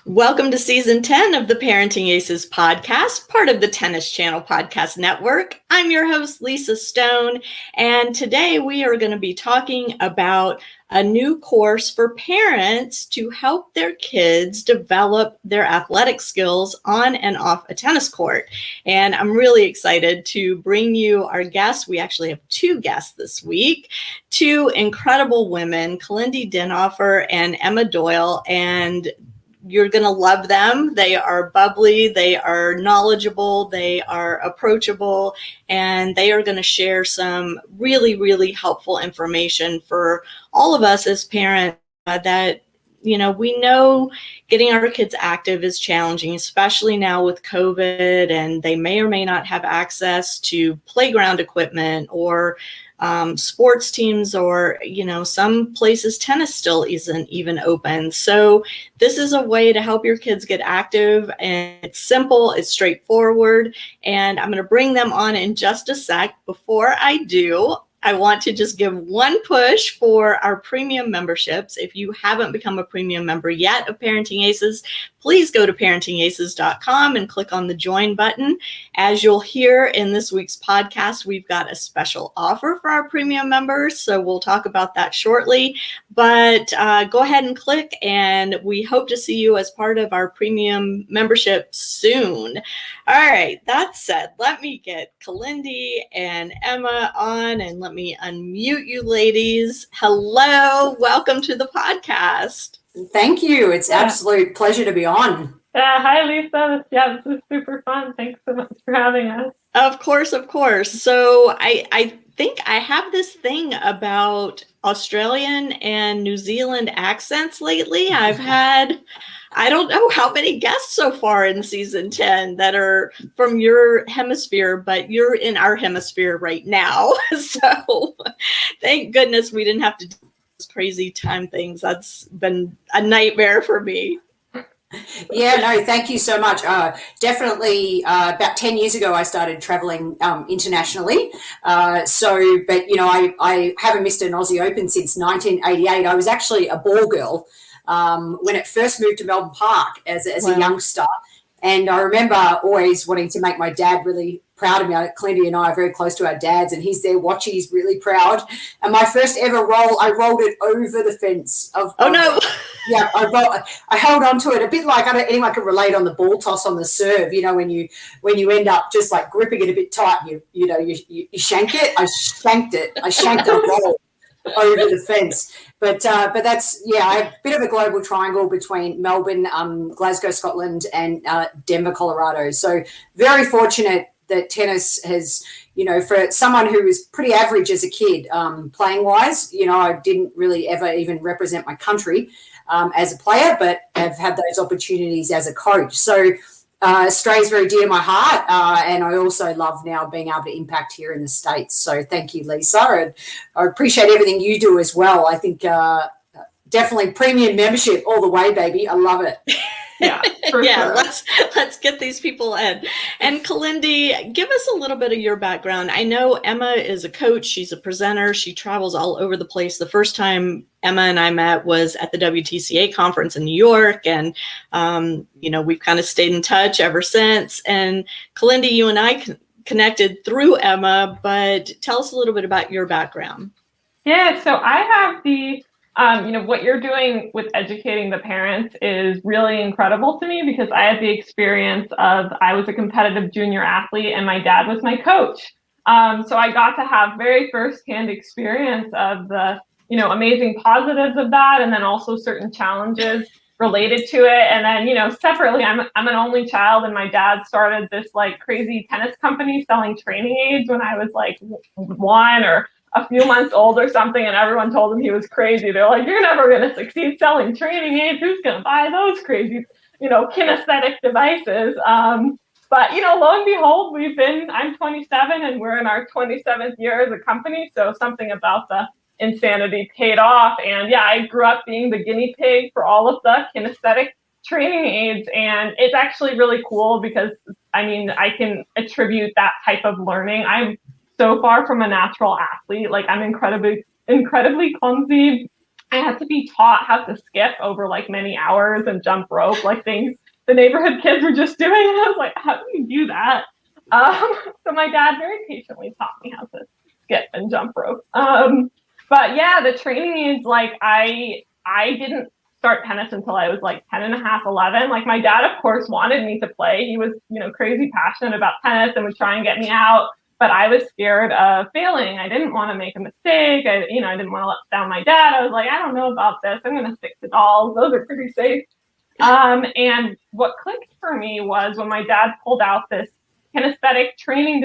Welcome to Season 10 of the Parenting Aces Podcast, part of the Tennis Channel Podcast Network. I'm your host, Lisa Stone, and today we are going to be talking about a new course for parents to help their kids develop their athletic skills on and off a tennis court. And I'm really excited to bring you our guests. We actually have two guests this week, two incredible women, Kalindi Dinoffer and Emma Doyle, and you're going to love them. They are bubbly, they are knowledgeable, they are approachable, and they are going to share some really, really helpful information for all of us as parents that, we know getting our kids active is challenging, especially now with COVID, and they may or may not have access to playground equipment or sports teams, or, some places tennis still isn't even open. So this is a way to help your kids get active, and it's simple, it's straightforward, and I'm going to bring them on in just a sec. Before I do, I want to just give one push for our premium memberships. If you haven't become a premium member yet of Parenting Aces, please go to ParentingAces.com and click on the join button. As you'll hear in this week's podcast, we've got a special offer for our premium members, so we'll talk about that shortly. But go ahead and click, and we hope to see you as part of our premium membership soon. All right, that said, let me get Kalindi and Emma on, and let me unmute you ladies. Hello, welcome to the podcast. Thank you. It's absolute pleasure to be on. Hi, Lisa. Yeah, this is super fun. Thanks so much for having us. Of course. So I think I have this thing about Australian and New Zealand accents lately. I've had, I don't know how many guests so far in season 10 that are from your hemisphere, but you're in our hemisphere right now. So thank goodness we didn't have to do those crazy time things. That's been a nightmare for me. Yeah, no, thank you so much. Definitely about 10 years ago, I started traveling internationally. I haven't missed an Aussie Open since 1988. I was actually a ball girl when it first moved to Melbourne Park as a youngster. And I remember always wanting to make my dad really proud of me. Kalindi and I are very close to our dads, and he's there watching. He's really proud. And my first ever roll, I rolled it over the fence. No. Yeah, I held on to it a bit like anyone can relate on the ball toss on the serve. When you end up just like gripping it a bit tight, you shank it. I shanked it. I shanked the roll over the fence. But that's, I have a bit of a global triangle between Melbourne, Glasgow, Scotland, and Denver, Colorado. So very fortunate that tennis has, for someone who was pretty average as a kid, playing wise, I didn't really ever even represent my country as a player, but have had those opportunities as a coach. So Australia's very dear to my heart, and I also love now being able to impact here in the States. So thank you, Lisa, and I appreciate everything you do as well. I think definitely premium membership all the way, baby. I love it. Yeah, sure. Let's get these people in. And Kalindi, give us a little bit of your background. I know Emma is a coach. She's a presenter. She travels all over the place. The first time Emma and I met was at the WTCA conference in New York. And, we've kind of stayed in touch ever since. And Kalindi, you and I connected through Emma, but tell us a little bit about your background. Yeah, so I have what you're doing with educating the parents is really incredible to me, because I had the experience of, I was a competitive junior athlete and my dad was my coach. So I got to have very firsthand experience of the, amazing positives of that, and then also certain challenges related to it. And then, separately, I'm an only child, and my dad started this like crazy tennis company selling training aids when I was like 1 or a few months old or something, and everyone told him he was crazy. They're like, you're never going to succeed selling training aids. Who's going to buy those crazy, kinesthetic devices? But, lo and behold, I'm 27 and we're in our 27th year as a company. So something about the insanity paid off. And I grew up being the guinea pig for all of the kinesthetic training aids. And it's actually really cool because, I can attribute that type of learning. I'm so far from a natural athlete. Like, I'm incredibly clumsy. I had to be taught how to skip over like many hours and jump rope, like things the neighborhood kids were just doing. And I was like, how do you do that? So my dad very patiently taught me how to skip and jump rope. But yeah, the training is like, I didn't start tennis until I was like 10 and a half, 11. Like my dad, of course, wanted me to play. He was, crazy passionate about tennis and would try and get me out. But I was scared of failing. I didn't want to make a mistake. I didn't want to let down my dad. I was like, I don't know about this. I'm going to stick to dolls. Those are pretty safe. And what clicked for me was when my dad pulled out this kinesthetic training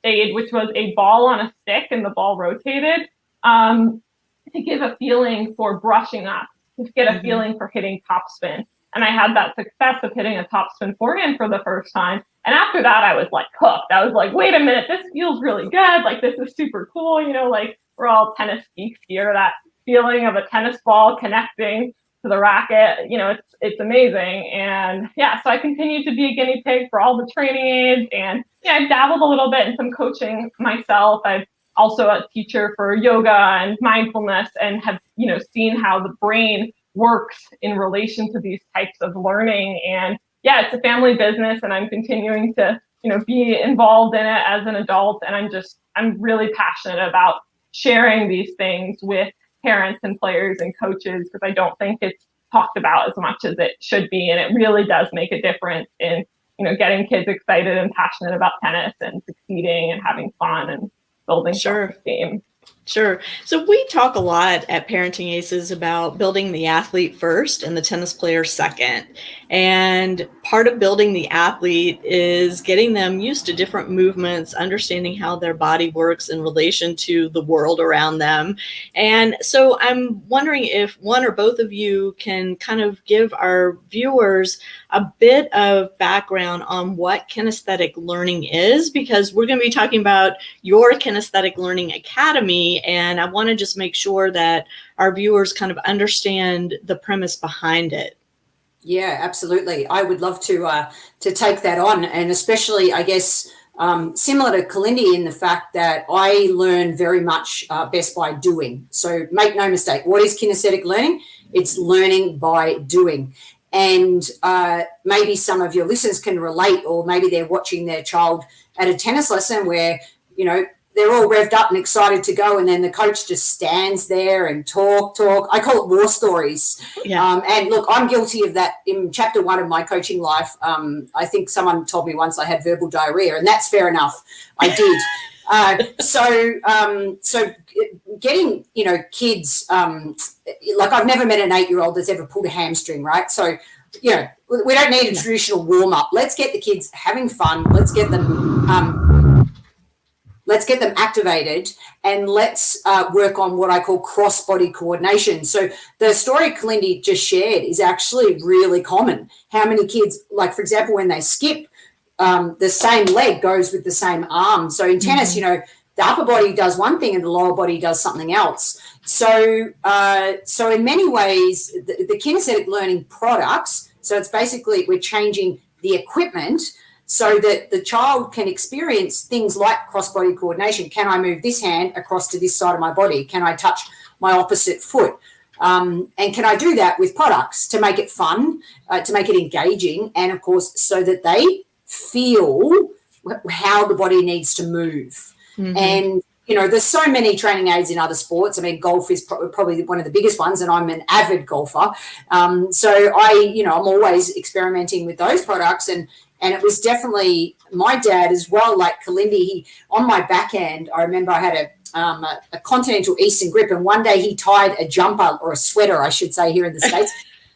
aid, which was a ball on a stick and the ball rotated, to give a feeling for brushing up, to get a feeling for hitting topspin. And I had that success of hitting a topspin forehand for the first time. And after that, I was like hooked. I was like, wait a minute, this feels really good. Like, this is super cool. Like we're all tennis geeks here. That feeling of a tennis ball connecting to the racket, it's amazing. And yeah, so I continued to be a guinea pig for all the training aids. And yeah, I've dabbled a little bit in some coaching myself. I've also a teacher for yoga and mindfulness, and have, seen how the brain works in relation to these types of learning. And yeah, it's a family business, and I'm continuing to, be involved in it as an adult. And I'm really passionate about sharing these things with parents and players and coaches, because I don't think it's talked about as much as it should be. And it really does make a difference in, getting kids excited and passionate about tennis and succeeding and having fun and building self-esteem. Sure. So we talk a lot at Parenting Aces about building the athlete first and the tennis player second. And part of building the athlete is getting them used to different movements, understanding how their body works in relation to the world around them. And so I'm wondering if one or both of you can kind of give our viewers a bit of background on what kinesthetic learning is, because we're going to be talking about your Kinesthetic Learning Academy. And I want to just make sure that our viewers kind of understand the premise behind it. Yeah, absolutely. I would love to take that on, and especially, I guess, similar to Kalindi in the fact that I learn very much best by doing. So make no mistake, what is kinesthetic learning? It's learning by doing. And maybe some of your listeners can relate, or maybe they're watching their child at a tennis lesson where, they're all revved up and excited to go, and then the coach just stands there and talk. I call it war stories. Yeah. And look, I'm guilty of that in chapter 1 of my coaching life. I think someone told me once I had verbal diarrhea, and that's fair enough. I did. So getting, kids, like I've never met an 8-year-old that's ever pulled a hamstring, right? So, we don't need a traditional warm up. Let's get the kids having fun. Let's get them activated, and let's work on what I call cross-body coordination. So the story Kalindi just shared is actually really common. How many kids, like, for example, when they skip, the same leg goes with the same arm. So in tennis, the upper body does one thing and the lower body does something else. So in many ways, the kinesthetic learning products, so it's basically we're changing the equipment so that the child can experience things like cross-body coordination. Can I move this hand across to this side of my body? Can I touch my opposite foot? And can I do that with products to make it fun, to make it engaging, and, of course, so that they feel how the body needs to move. Mm-hmm. And, there's so many training aids in other sports. I mean, golf is probably one of the biggest ones, and I'm an avid golfer. So I'm always experimenting with those products, and it was definitely my dad as well, like Kalindi. He, on my backhand, I remember I had a continental Eastern grip, and one day he tied a jumper, or a sweater, I should say, here in the States,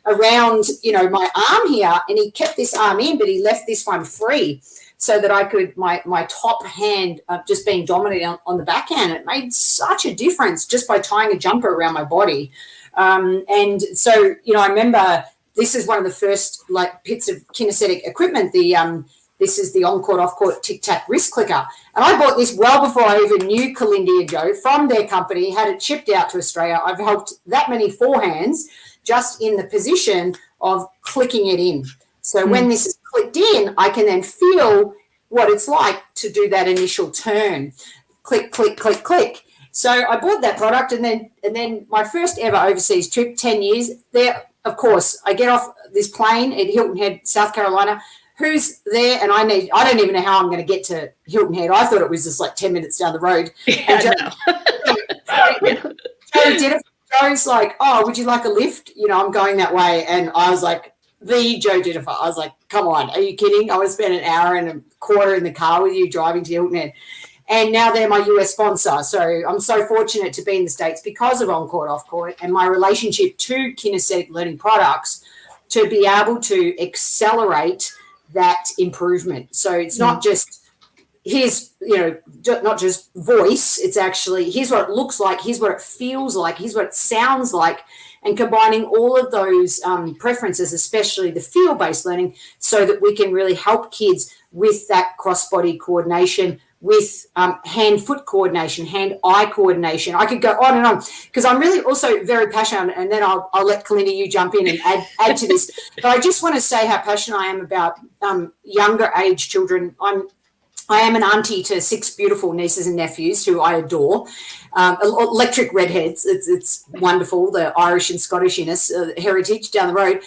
around, my arm here, and he kept this arm in, but he left this one free so that I could, my top hand just being dominant on the backhand. It made such a difference just by tying a jumper around my body. And so, I remember this is one of the first bits of kinesthetic equipment. This is the on-court, off-court tic-tac wrist clicker. And I bought this well before I even knew Kalindi and Joe from their company, had it shipped out to Australia. I've helped that many forehands just in the position of clicking it in. So when this is clicked in, I can then feel what it's like to do that initial turn. Click, click, click, click. So I bought that product, and then my first ever overseas trip, 10 years there. Of course, I get off this plane at Hilton Head, South Carolina. Who's there? And I don't even know how I'm going to get to Hilton Head. I thought it was just like 10 minutes down the road. Joe's like, oh, would you like a lift? I'm going that way. And I was like, the Joe Dinoffer. I was like, come on, are you kidding? I would spend an hour and a quarter in the car with you driving to Hilton Head. And now they're my US sponsor. So I'm so fortunate to be in the States because of on-court, off-court, and my relationship to kinesthetic learning products to be able to accelerate that improvement. So it's not just not just voice, it's actually here's what it looks like, here's what it feels like, here's what it sounds like, and combining all of those preferences, especially the feel-based learning, so that we can really help kids with that cross-body coordination, with hand-foot coordination, hand-eye coordination. I could go on and on because I'm really also very passionate, and then I'll let Kalindi, you jump in and add to this. But I just want to say how passionate I am about younger age children. I am an auntie to 6 beautiful nieces and nephews who I adore. Electric redheads. It's wonderful, the Irish and Scottish heritage down the road.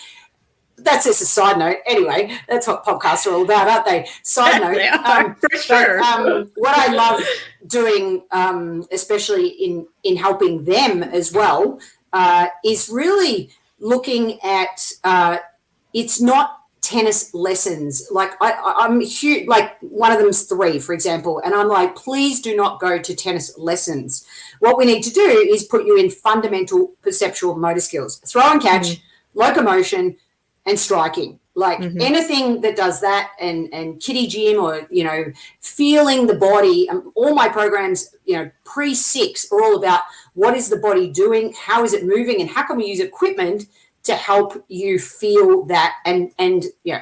That's just a side note. Anyway, that's what podcasts are all about, aren't they? Side note. They are, for sure. But, what I love doing, especially in helping them as well, is really looking at it's not tennis lessons. Like I'm huge, like one of them's 3, for example, and I'm like, please do not go to tennis lessons. What we need to do is put you in fundamental perceptual motor skills, throw and catch, locomotion, and striking. Like anything that does that, and kitty gym, or feeling the body. All my programs, pre-6 are all about what is the body doing, how is it moving, and how can we use equipment to help you feel that, and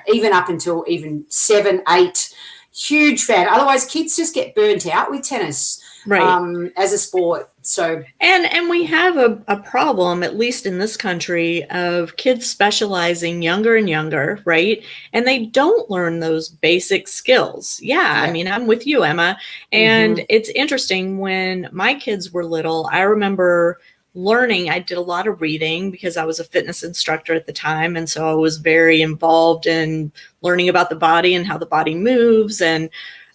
even up until even 7, 8, huge fan. Otherwise, kids just get burnt out with tennis, right? As a sport. So and we have a problem, at least in this country, of kids specializing younger and younger, right? And they don't learn those basic skills. Yeah. I mean, I'm with you, Emma. And it's interesting, when my kids were little, I remember learning. I did a lot of reading because I was a fitness instructor at the time. And so I was very involved in learning about the body and how the body moves. And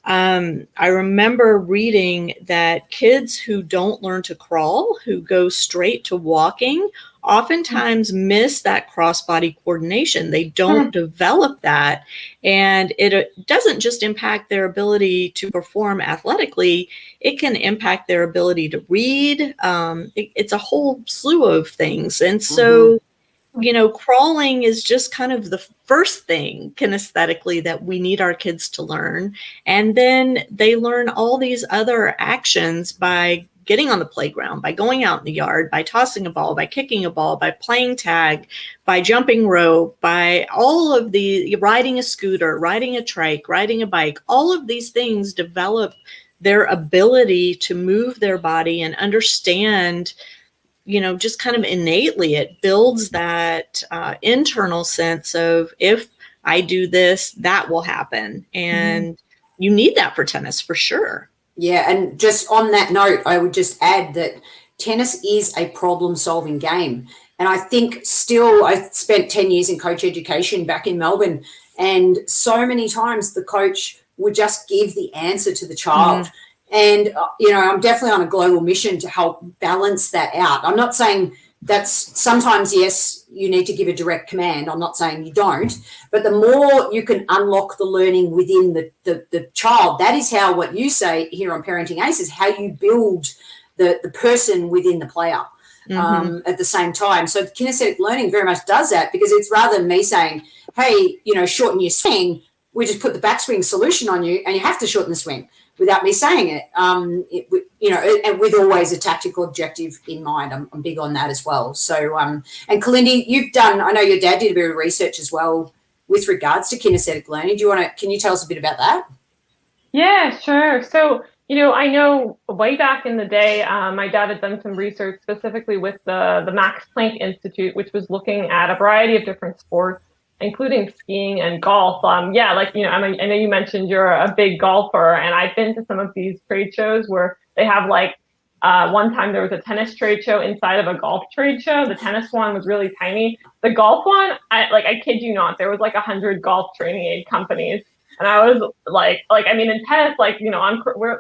I remember reading that kids who don't learn to crawl, who go straight to walking, oftentimes miss that cross-body coordination. They don't develop that. And it doesn't just impact their ability to perform athletically, it can impact their ability to read. It's a whole slew of things. And so, crawling is just kind of the first thing kinesthetically that we need our kids to learn. And then they learn all these other actions by getting on the playground, by going out in the yard, by tossing a ball, by kicking a ball, by playing tag, by jumping rope, by all of the riding a scooter, riding a trike, riding a bike. All of these things develop their ability to move their body and understand, just kind of innately. It builds that internal sense of, if I do this, that will happen. And you need that for tennis, for sure. Yeah, and just on that note, I would just add that tennis is a problem-solving game. And I think still, I spent 10 years in coach education back in Melbourne, and so many times the coach would just give the answer to the child. And, I'm definitely on a global mission to help balance that out. I'm not saying that's sometimes, yes, you need to give a direct command. I'm not saying you don't, but the more you can unlock the learning within the child, that is how, what you say here on Parenting Aces, how you build the person within the player at the same time. So kinesthetic learning very much does that, because it's rather than me saying, hey, shorten your swing, we just put the backswing solution on you and you have to shorten the swing, without me saying it, and with always a tactical objective in mind. I'm big on that as well. So, and Kalindi, I know your dad did a bit of research as well with regards to kinesthetic learning. Can you tell us a bit about that? Yeah, sure. So, I know way back in the day, my dad had done some research specifically with the Max Planck Institute, which was looking at a variety of different sports, including skiing and golf. I know you mentioned you're a big golfer, and I've been to some of these trade shows where they have like One time there was a tennis trade show inside of a golf trade show. The tennis one was really tiny. The golf one, I kid you not, there was like 100 golf training aid companies. And I was in tennis,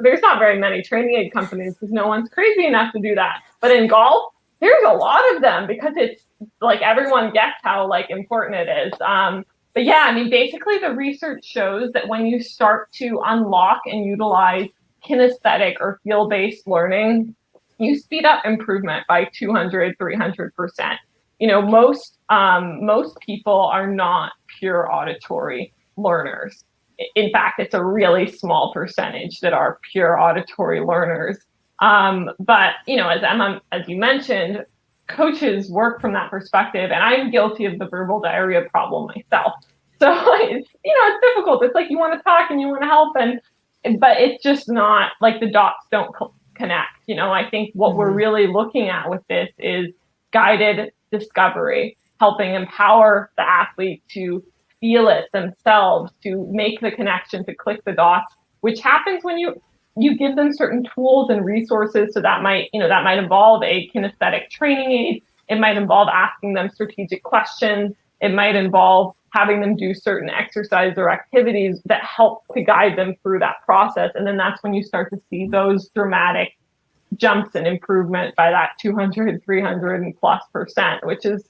there's not very many training aid companies because no one's crazy enough to do that. But in golf, there's a lot of them because it's like everyone gets how like important it is. But yeah, I mean, basically the research shows that when you start to unlock and utilize kinesthetic or feel-based learning, you speed up improvement by 200, 300%. Most people are not pure auditory learners. In fact, it's a really small percentage that are pure auditory learners. But as Emma, as you mentioned, coaches work from that perspective, and I'm guilty of the verbal diarrhea problem myself. So it's difficult. It's like you want to talk and you want to help, but it's just not like the dots don't connect. I think what we're really looking at with this is guided discovery, helping empower the athlete to feel it themselves, to make the connection, to click the dots, which happens when you give them certain tools and resources. So that might involve a kinesthetic training aid. It might involve asking them strategic questions. It might involve having them do certain exercises or activities that help to guide them through that process. And then that's when you start to see those dramatic jumps in improvement by that 200, 300 and plus %, which is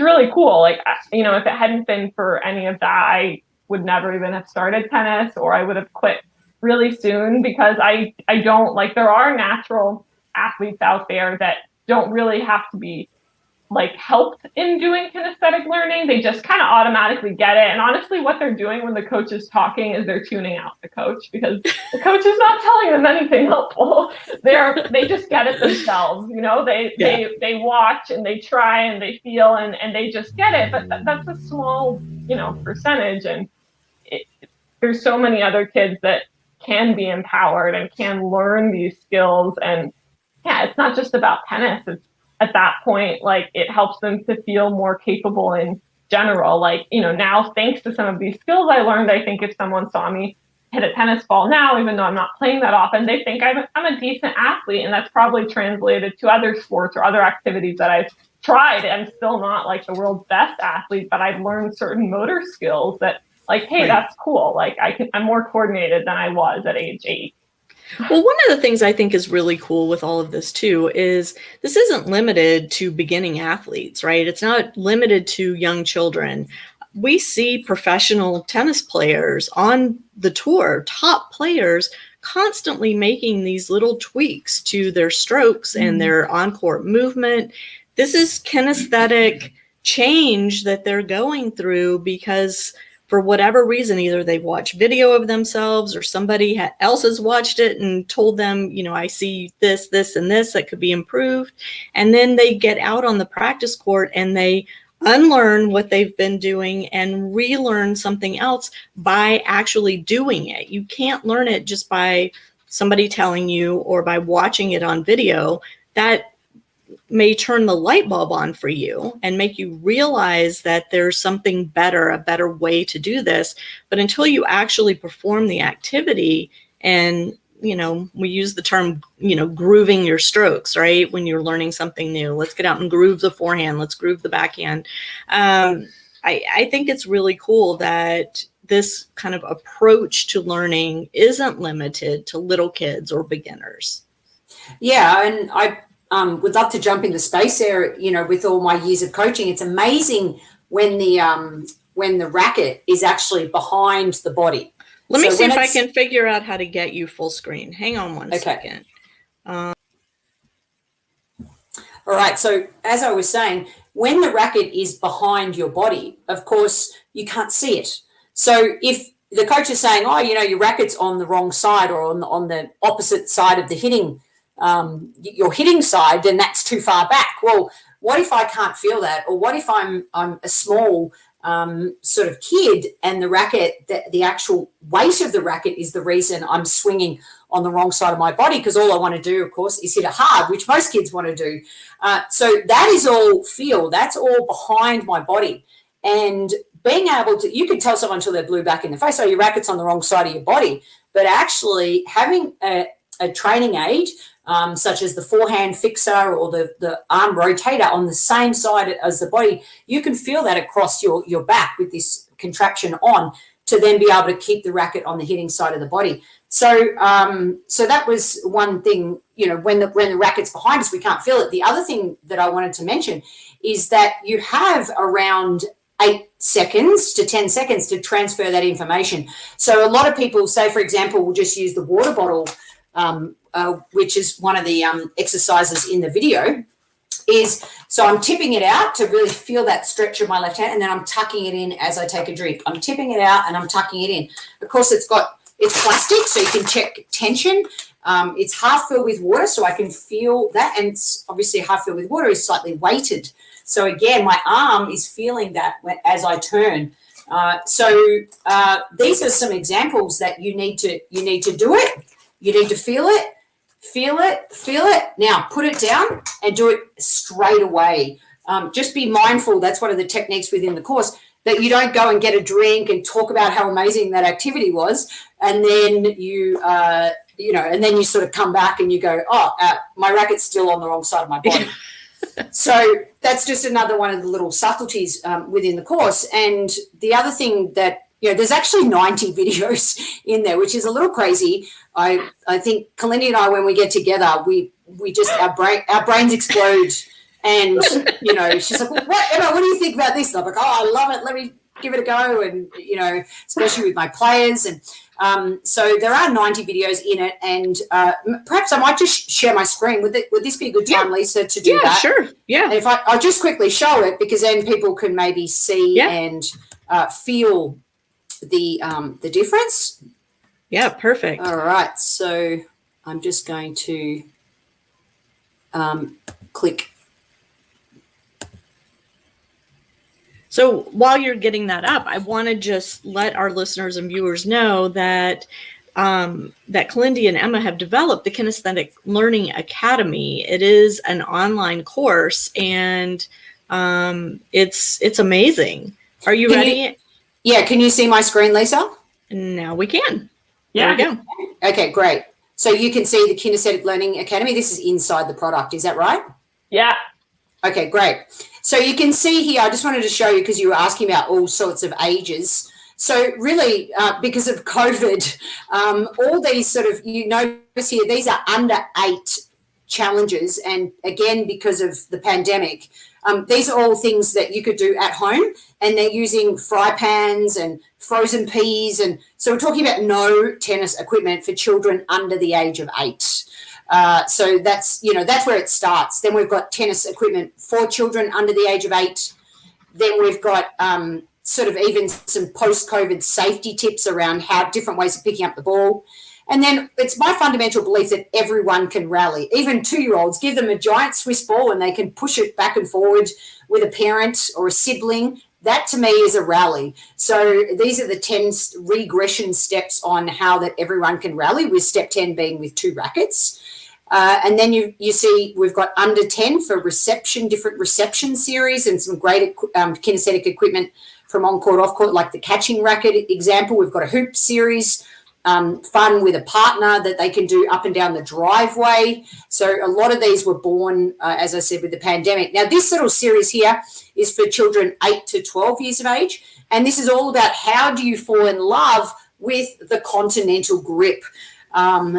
really cool. Like, if it hadn't been for any of that, I would never even have started tennis, or I would have quit really soon, because I don't like, there are natural athletes out there that don't really have to be like helped in doing kinesthetic learning. They just kind of automatically get it. And honestly, what they're doing when the coach is talking is they're tuning out the coach, because the coach is not telling them anything helpful. They just get it themselves. They watch and they try and they feel and they just get it. But that's a small, percentage. And there's so many other kids that can be empowered and can learn these skills. And yeah, it's not just about tennis. It's at that point, like, it helps them to feel more capable in general. Like, now, thanks to some of these skills I learned, I think if someone saw me hit a tennis ball now, even though I'm not playing that often, they think I'm a decent athlete. And that's probably translated to other sports or other activities that I've tried. I'm still not like the world's best athlete, but I've learned certain motor skills that, like, hey, that's cool. Like, I'm more coordinated than I was at age 8. Well, one of the things I think is really cool with all of this too is this isn't limited to beginning athletes, right? It's not limited to young children. We see professional tennis players on the tour, top players, constantly making these little tweaks to their strokes and their on-court movement. This is kinesthetic change that they're going through because for whatever reason, either they watch video of themselves or somebody else has watched it and told them, I see this, this, and this that could be improved. And then they get out on the practice court and they unlearn what they've been doing and relearn something else by actually doing it. You can't learn it just by somebody telling you or by watching it on video. That may turn the light bulb on for you and make you realize that there's something better, a better way to do this. But until you actually perform the activity, and, we use the term, grooving your strokes, right? When you're learning something new, let's get out and groove the forehand. Let's groove the backhand. I think it's really cool that this kind of approach to learning isn't limited to little kids or beginners. Yeah. And I would love to jump into space there. With all my years of coaching, it's amazing when the racket is actually behind the body. Let me see if I can figure out how to get you full screen. Hang on one second. All right. So as I was saying, when the racket is behind your body, of course, you can't see it. So if the coach is saying, your racket's on the wrong side or on the opposite side of the hitting, your hitting side, then that's too far back. Well, what if I can't feel that? Or what if I'm a small sort of kid and the racket, the actual weight of the racket is the reason I'm swinging on the wrong side of my body, because all I want to do, of course, is hit it hard, which most kids want to do. So that is all feel. That's all behind my body. And being able to, you could tell someone until they're blue back in the face, your racket's on the wrong side of your body. But actually having a training aid, such as the forehand fixer or the arm rotator on the same side as the body, you can feel that across your back with this contraction on, to then be able to keep the racket on the hitting side of the body. So so that was one thing, when the racket's behind us, we can't feel it. The other thing that I wanted to mention is that you have around 8 seconds to 10 seconds to transfer that information. So a lot of people, say, for example, will just use the water bottle, which is one of the exercises in the video, so I'm tipping it out to really feel that stretch of my left hand, and then I'm tucking it in as I take a drink. I'm tipping it out and I'm tucking it in. Of course, it's plastic, so you can check tension. It's half filled with water, so I can feel that, and it's obviously half filled with water is slightly weighted. So again, my arm is feeling that as I turn. These are some examples that you need to do it. You need to feel it. Feel it. Now put it down and do it straight away. Just be mindful. That's one of the techniques within the course, that you don't go and get a drink and talk about how amazing that activity was, and then you sort of come back and you go, my racket's still on the wrong side of my body. So that's just another one of the little subtleties within the course. And the other thing that, there's actually 90 videos in there, which is a little crazy. I think Kalindi and I, when we get together, we just, our brains explode. And, she's like, well, what do you think about this? And I'm like, I love it. Let me give it a go. And, especially with my players. And so there are 90 videos in it. And perhaps I might just share my screen. Would this be a good time, Lisa, to do that? Yeah, sure. Yeah. And I'll just quickly show it, because then people can maybe see and feel the difference. Yeah, perfect. All right. So I'm just going to click. So while you're getting that up, I want to just let our listeners and viewers know that that Kalindi and Emma have developed the Kinesthetic Learning Academy. It is an online course, and it's amazing. Are you ready? Can you see my screen, Lisa? Now we can. Yeah. There we go. Okay, great. So you can see the Kinesthetic Learning Academy. This is inside the product. Is that right? Yeah. Okay, great. So you can see here, I just wanted to show you, because you were asking about all sorts of ages. So really, because of COVID, all these sort of, notice here, these are under 8 challenges. And again, because of the pandemic, these are all things that you could do at home, and they're using fry pans and frozen peas. And so we're talking about no tennis equipment for children under the age of 8. So that's where it starts. Then we've got tennis equipment for children under the age of 8. Then we've got sort of even some post-COVID safety tips around how different ways of picking up the ball. And then it's my fundamental belief that everyone can rally. Even 2-year-olds, give them a giant Swiss ball and they can push it back and forward with a parent or a sibling. That to me is a rally. So these are the 10 regression steps on how that everyone can rally, with step 10 being with 2 rackets. And then you see we've got under 10 for different reception series, and some great kinesthetic equipment from on-court, off-court, like the catching racket example. We've got a hoop series, fun with a partner that they can do up and down the driveway. So a lot of these were born, as I said, with the pandemic. Now, this little series here is for children 8 to 12 years of age, and this is all about how do you fall in love with the continental grip.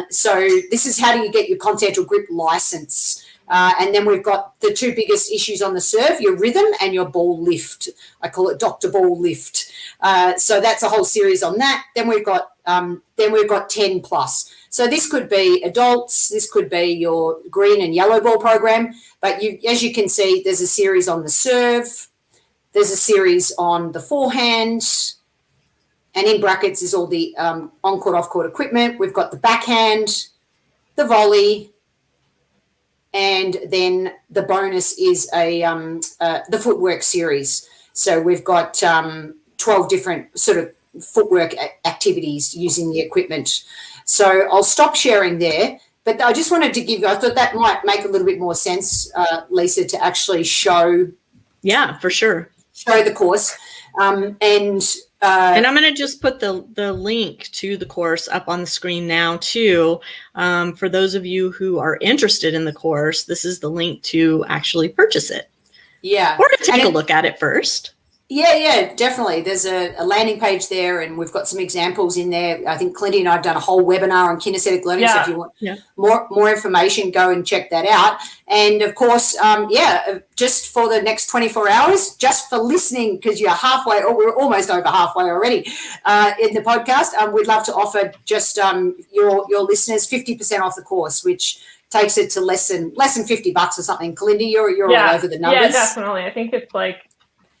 So this is how do you get your continental grip license. And then we've got the 2 biggest issues on the serve, your rhythm and your ball lift. I call it Dr. Ball Lift. So that's a whole series on that. Then we've got 10 plus. So this could be adults, this could be your green and yellow ball program. But as you can see, there's a series on the serve. There's a series on the forehand. And in brackets is all the on-court, off-court equipment. We've got the backhand, the volley, and then the bonus is the footwork series. So we've got 12 different sort of footwork activities using the equipment. So I'll stop sharing there. But I just wanted to I thought that might make a little bit more sense, Lisa, to actually show. Yeah, for sure. Show the course. And And I'm going to just put the link to the course up on the screen now too. For those of you who are interested in the course, this is the link to actually purchase it. Yeah. Or to take a look at it first. Yeah, definitely. There's a landing page there, and we've got some examples in there. I think Kalindi and I have done a whole webinar on kinesthetic learning. So if you want more information, go and check that out. And of course, just for the next 24 hours, just for listening, because you're halfway, or we're almost over halfway already in the podcast, we'd love to offer just your listeners 50% off the course, which takes it to less than $50 or something. Kalindi, you're all over the numbers. Yeah, definitely. I think it's like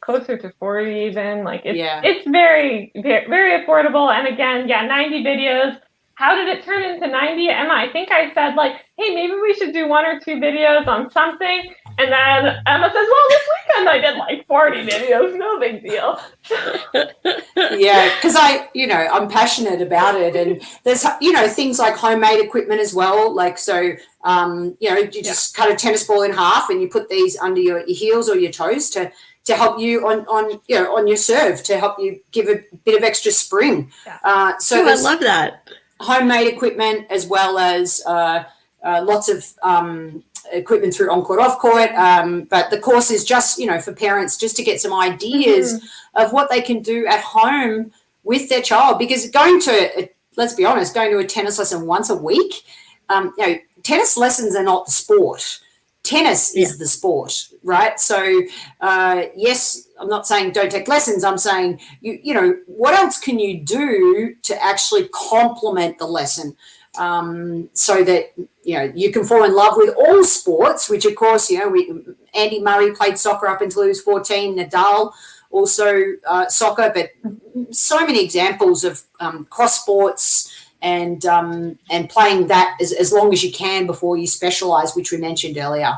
closer to 40 even. Like it's very, very, very affordable. And again, 90 videos. How did it turn into 90? Emma, I think I said like, hey, maybe we should do 1 or 2 videos on something. And then Emma says, well, this weekend I did like 40 videos. No big deal. Yeah, because I'm passionate about it. And there's, things like homemade equipment as well. Like, so, you just cut a tennis ball in half and you put these under your heels or your toes to help you on your serve, to help you give a bit of extra spring. I love that. Homemade equipment, as well as lots of equipment through on-court, off-court. But the course is just, for parents, just to get some ideas of what they can do at home with their child. Because let's be honest, going to a tennis lesson once a week, tennis lessons are not the sport. Tennis is the sport, right? So, yes, I'm not saying don't take lessons. I'm saying, what else can you do to actually complement the lesson so that, you can fall in love with all sports, which, of course, Andy Murray played soccer up until he was 14, Nadal also soccer, but so many examples of cross sports and playing that as long as you can before you specialize, which we mentioned earlier.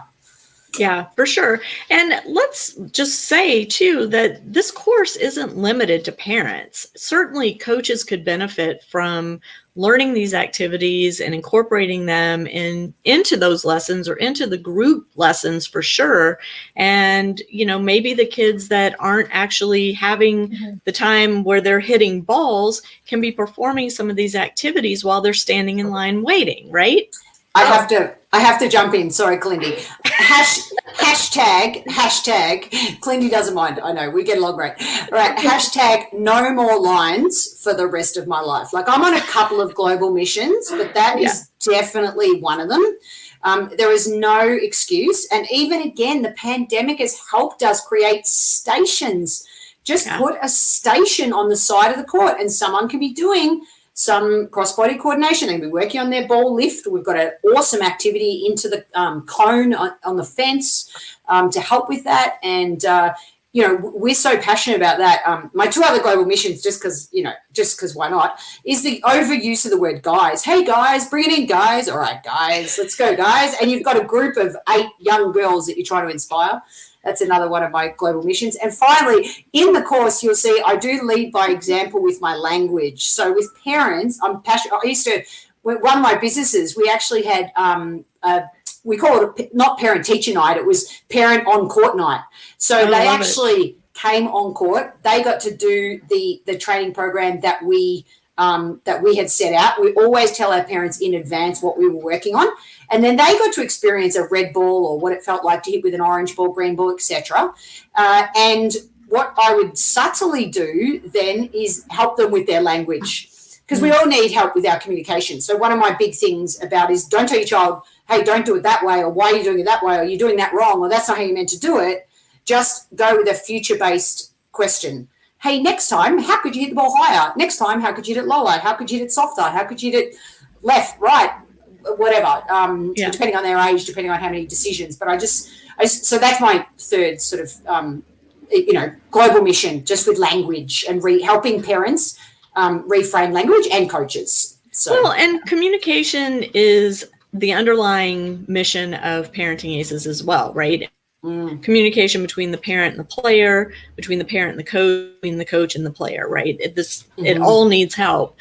Yeah, for sure. And let's just say, too, that this course isn't limited to parents. Certainly, coaches could benefit from learning these activities and incorporating them into those lessons or into the group lessons for sure. And, maybe the kids that aren't actually having the time where they're hitting balls can be performing some of these activities while they're standing in line waiting, right? I have to jump in. Sorry, Kalindi. Hashtag, Kalindi doesn't mind. I know, we get along great. Right, hashtag no more lines for the rest of my life. Like, I'm on a couple of global missions, but that is definitely one of them. There is no excuse. And even again, the pandemic has helped us create stations. Just put a station on the side of the court and someone can be doing some cross-body coordination. They can be working on their ball lift. We've got an awesome activity into the cone on the fence to help with that. And, we're so passionate about that. My 2 other global missions, just because why not, is the overuse of the word guys. Hey, guys, bring it in, guys. All right, guys, let's go, guys. And you've got a group of 8 young girls that you're trying to inspire. That's another one of my global missions. And finally, in the course, you'll see I do lead by example with my language. So with parents, I'm passionate. I used to, one of my businesses, we actually had, we call it not parent teacher night. It was parent on court night. So they actually came on court. They got to do the training program that we had set out. We always tell our parents in advance what we were working on. And then they got to experience a red ball or what it felt like to hit with an orange ball, green ball, etc. And what I would subtly do then is help them with their language, because we all need help with our communication. So one of my big things about is don't tell your child, hey, don't do it that way, or why are you doing it that way, or you're doing that wrong, or that's not how you meant to do it. Just go with a future-based question. Hey, next time, how could you hit the ball higher? Next time, how could you hit it lower? How could you hit it softer? How could you hit it left, right, whatever, depending on their age, depending on how many decisions. But so that's my third sort of, global mission, just with language and helping parents reframe language and coaches. So. Well, and communication is the underlying mission of Parenting Aces as well, right? Communication between the parent and the player, between the parent and the coach, between the coach and the player, right? It all needs help.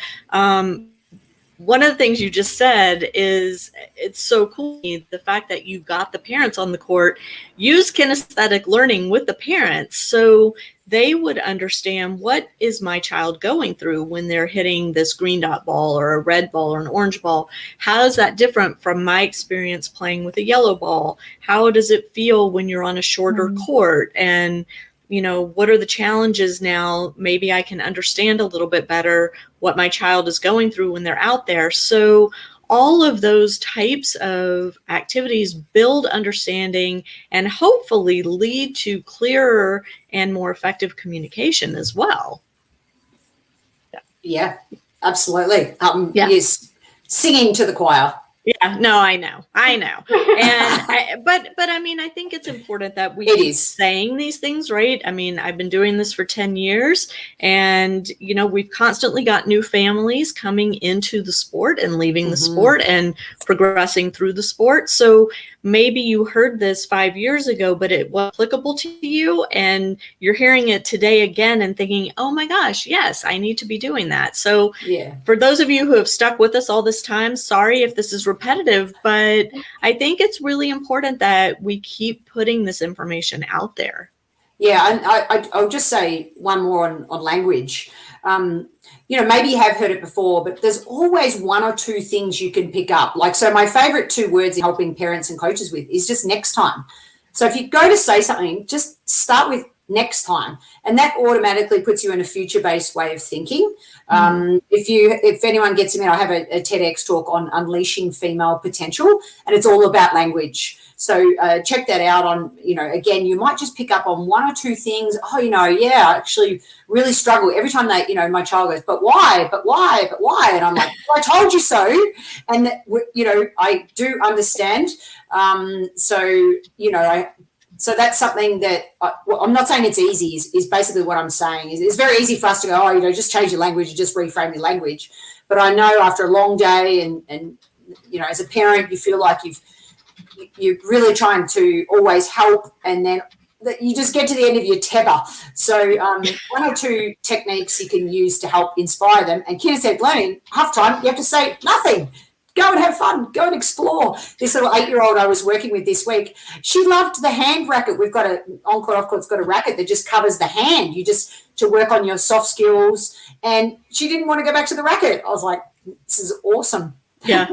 one of the things you just said is it's so cool. The fact that you got the parents on the court, use kinesthetic learning with the parents so they would understand, what is my child going through when they're hitting this green dot ball or a red ball or an orange ball? How is that different from my experience playing with a yellow ball? How does it feel when you're on a shorter court? And what are the challenges now? Maybe I can understand a little bit better what my child is going through when they're out there. So all of those types of activities build understanding and hopefully lead to clearer and more effective communication as well. Yeah, absolutely. Yes, singing to the choir. Yeah, no, I know. And but I mean, I think it's important that we keep saying these things, right? I mean, I've been doing this for 10 years and, we've constantly got new families coming into the sport and leaving the sport and progressing through the sport. So maybe you heard this 5 years ago, but it was applicable to you and you're hearing it today again and thinking, oh my gosh, yes, I need to be doing that. So for those of you who have stuck with us all this time, sorry if this is repetitive, but I think it's really important that we keep putting this information out there. Yeah, and I'll just say one more on language. Maybe you have heard it before, but there's always one or two things you can pick up. Like, so my favorite 2 words in helping parents and coaches with is just next time. So if you go to say something, just start with next time, and that automatically puts you in a future-based way of thinking. If anyone gets me, I have a TEDx talk on unleashing female potential, and it's all about language. So check that out on, again, you might just pick up on 1 or 2 things. Oh, I actually really struggle every time my child goes, but why? And I'm like, well, I told you so. And, I do understand. So that's something that I'm not saying it's easy is basically what I'm saying. It's very easy for us to go, just change your language and just reframe your language. But I know after a long day and as a parent, you feel like you're really trying to always help, and then you just get to the end of your tether. So 1 or 2 techniques you can use to help inspire them. And kinesthetic learning, halftime, you have to say nothing. Go and have fun. Go and explore. This little 8-year-old I was working with this week, she loved the hand racket. We've got on-court, off-court's got a racket that just covers the hand. You just to work on your soft skills. And she didn't want to go back to the racket. I was like, this is awesome. Yeah.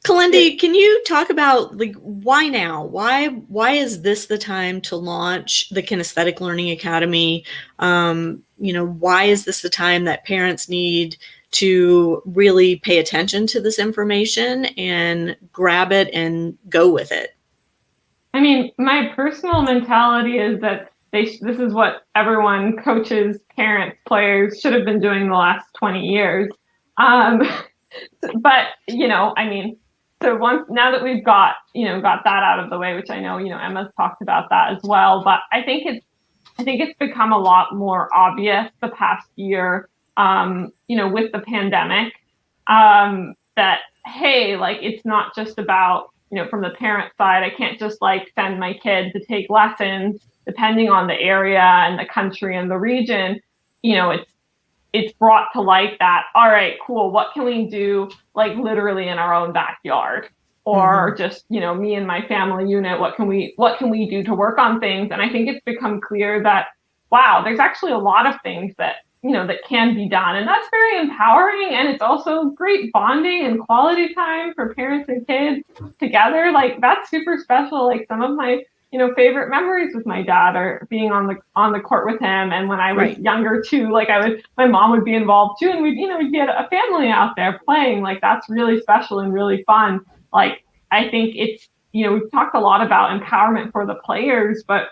Kalindi, can you talk about why now? Why is this the time to launch the Kinesthetic Learning Academy? Why is this the time that parents need to really pay attention to this information and grab it and go with it? I mean, my personal mentality is that this is what everyone, coaches, parents, players, should have been doing the last 20 years. But, so now that we've got that out of the way, which I know, Emma's talked about that as well, but I think it's become a lot more obvious the past year, with the pandemic, that, hey, it's not just about, from the parent side, I can't just send my kid to take lessons depending on the area and the country and the region. It's brought to light that, all right, cool, what can we do literally in our own backyard, or just, me and my family unit, what can we do to work on things? And I think it's become clear that, wow, there's actually a lot of things that, that can be done. And that's very empowering. And it's also great bonding and quality time for parents and kids together. That's super special. Some of my, favorite memories with my dad are being on the court with him. And when I was younger too, my mom would be involved too. And we'd get a family out there playing. That's really special and really fun. I think it's, we've talked a lot about empowerment for the players, but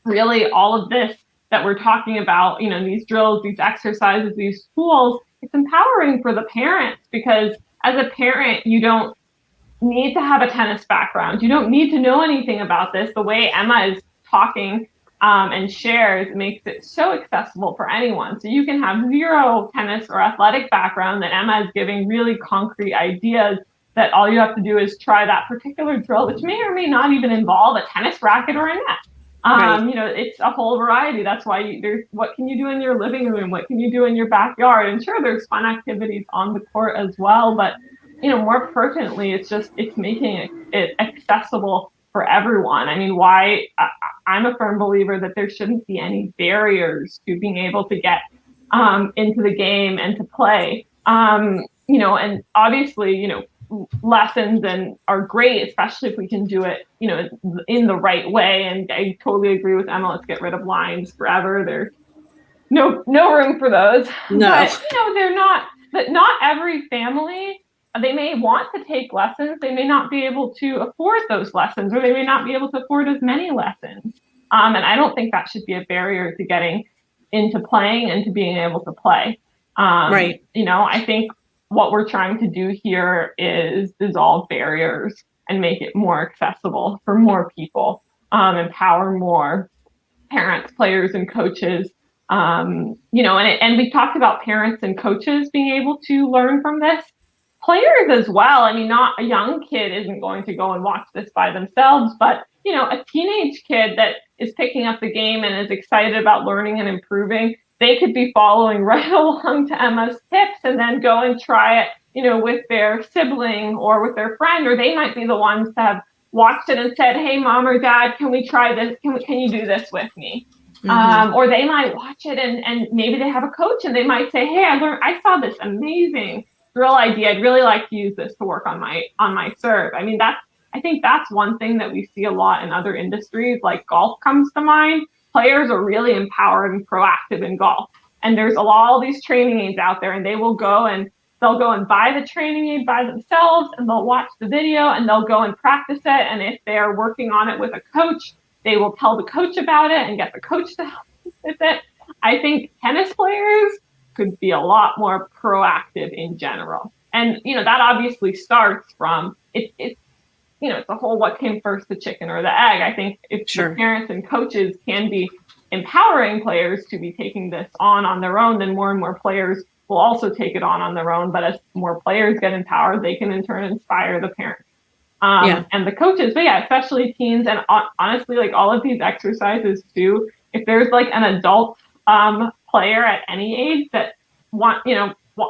really all of this that we're talking about, these drills, these exercises, these tools, it's empowering for the parents, because as a parent, you don't need to have a tennis background. You don't need to know anything about this. The way Emma is talking and shares makes it so accessible for anyone. So you can have zero tennis or athletic background, that Emma is giving really concrete ideas that all you have to do is try that particular drill, which may or may not even involve a tennis racket or a net. Right. It's a whole variety. That's why there's what can you do in your living room? What can you do in your backyard? And sure, there's fun activities on the court as well. But, more pertinently, it's making it accessible for everyone. I mean, I'm a firm believer that there shouldn't be any barriers to being able to get into the game and to play. And obviously, lessons are great, especially if we can do it, in the right way. And I totally agree with Emma. Let's get rid of lines forever. There's no room for those. No. But they're not. But not every family. They may want to take lessons. They may not be able to afford those lessons, or they may not be able to afford as many lessons. And I don't think that should be a barrier to getting into playing and to being able to play. Right. I think what we're trying to do here is dissolve barriers and make it more accessible for more people, empower more parents, players, and coaches. And we talked about parents and coaches being able to learn from this. Players as well. I mean, not a young kid isn't going to go and watch this by themselves, but a teenage kid that is picking up the game and is excited about learning and improving, they could be following right along to Emma's tips and then go and try it, with their sibling or with their friend, or they might be the ones that have watched it and said, hey, mom or dad, can we try this? Can you do this with me? Mm-hmm. Or they might watch it and maybe they have a coach and they might say, hey, I saw this amazing drill idea. I'd really like to use this to work on my serve. I mean, I think that's one thing that we see a lot in other industries, like golf comes to mind. Players are really empowered and proactive in golf. And there's all these training aids out there, and they'll go and buy the training aid by themselves, and they'll watch the video and they'll go and practice it. And if they're working on it with a coach, they will tell the coach about it and get the coach to help with it. I think tennis players could be a lot more proactive in general. And, that obviously starts from it's a whole what came first, the chicken or the egg. I think if the parents and coaches can be empowering players to be taking this on their own, then more and more players will also take it on their own. But as more players get empowered, they can in turn inspire the parents and the coaches. But yeah, especially teens. And honestly, like all of these exercises too, if there's like an adult player at any age that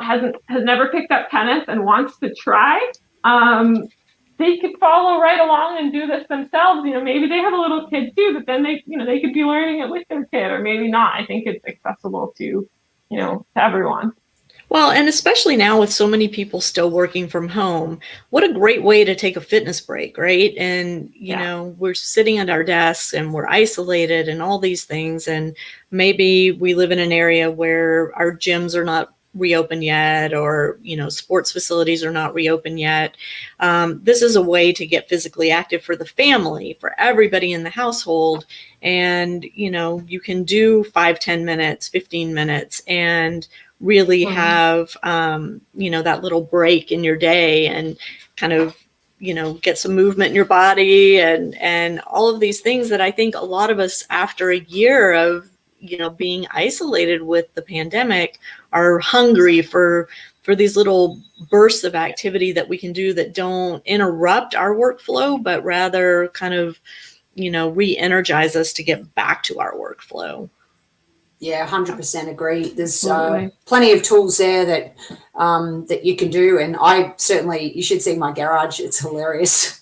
has never picked up tennis and wants to try, they could follow right along and do this themselves. Maybe they have a little kid too, but then they could be learning it with their kid, or maybe not. I think it's accessible to everyone. Well, and especially now with so many people still working from home, what a great way to take a fitness break, right? And, we're sitting at our desks and we're isolated and all these things. And maybe we live in an area where our gyms are not reopened yet, or, sports facilities are not reopened yet. This is a way to get physically active for the family, for everybody in the household. And, you can do 5, 10 minutes, 15 minutes, and really have, that little break in your day and kind of, get some movement in your body and all of these things that I think a lot of us, after a year of, being isolated with the pandemic, are hungry for these little bursts of activity that we can do that don't interrupt our workflow, but rather kind of, re-energize us to get back to our workflow. Yeah, 100% agree. There's plenty of tools there that you can do, and you should see my garage. It's hilarious.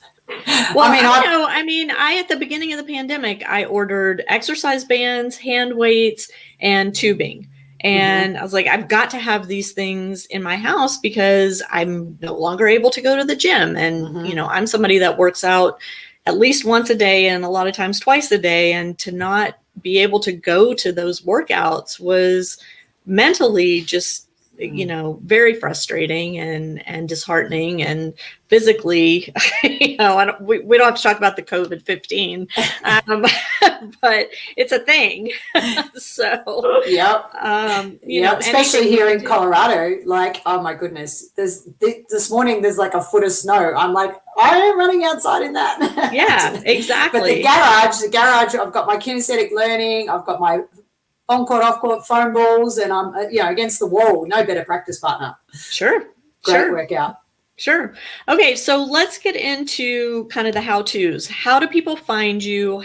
Well, I at the beginning of the pandemic, I ordered exercise bands, hand weights, and tubing. And I was like, I've got to have these things in my house because I'm no longer able to go to the gym. And, I'm somebody that works out at least once a day and a lot of times twice a day. And to not be able to go to those workouts was mentally just, very frustrating and disheartening, and physically, we don't have to talk about the COVID-15, but it's a thing. So, especially here in Colorado, like, oh my goodness, this morning there's like a foot of snow. I'm like, I am running outside in that. Yeah, exactly. But the garage, I've got my kinesthetic learning, I've got my on-court, off-court phone balls, and I'm, against the wall. No better practice partner. Sure. Great workout. Sure. Okay, so let's get into kind of the how-tos. How do people find you?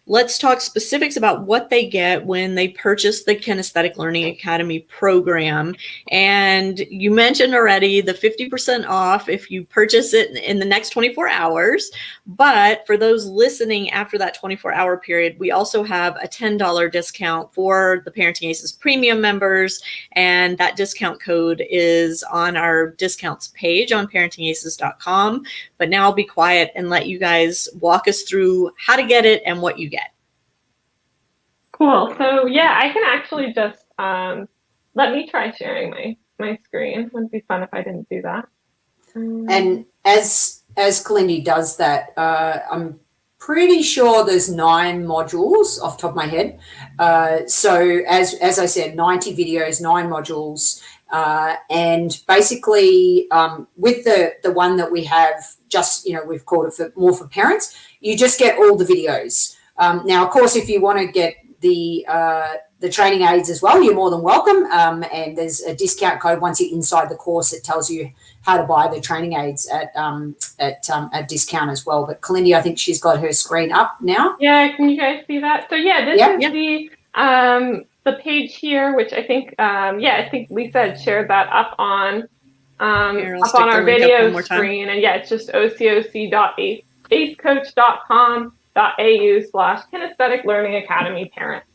let's talk specifics about what they get when they purchase the Kinesthetic Learning Academy program. And you mentioned already the 50% off if you purchase it in the next 24 hours. But for those listening after that 24-hour period, we also have a $10 discount for the Parenting Aces premium members. And that discount code is on our discounts page on parentingaces.com. But now I'll be quiet and let you guys walk us through how to get it and what you get. Cool. So yeah, I can actually just let me try sharing my screen. Wouldn't be fun if I didn't do that. And as Kalindi does that, I'm pretty sure there's 9 modules off the top of my head. So as I said, 90 videos, 9 modules. And basically with the one that we have, just, we've called it more for parents, you just get all the videos. Now, of course, if you want to get the training aids as well, you're more than welcome. And there's a discount code once you're inside the course. It tells you how to buy the training aids at discount as well. But Kalindi, I think she's got her screen up now. Yeah, can you guys see that? So yeah, this is the page here, which I think I think Lisa had shared that up on our video screen. And yeah, it's just ococ.acecoach.com.au/Kinesthetic Learning Academy Parents.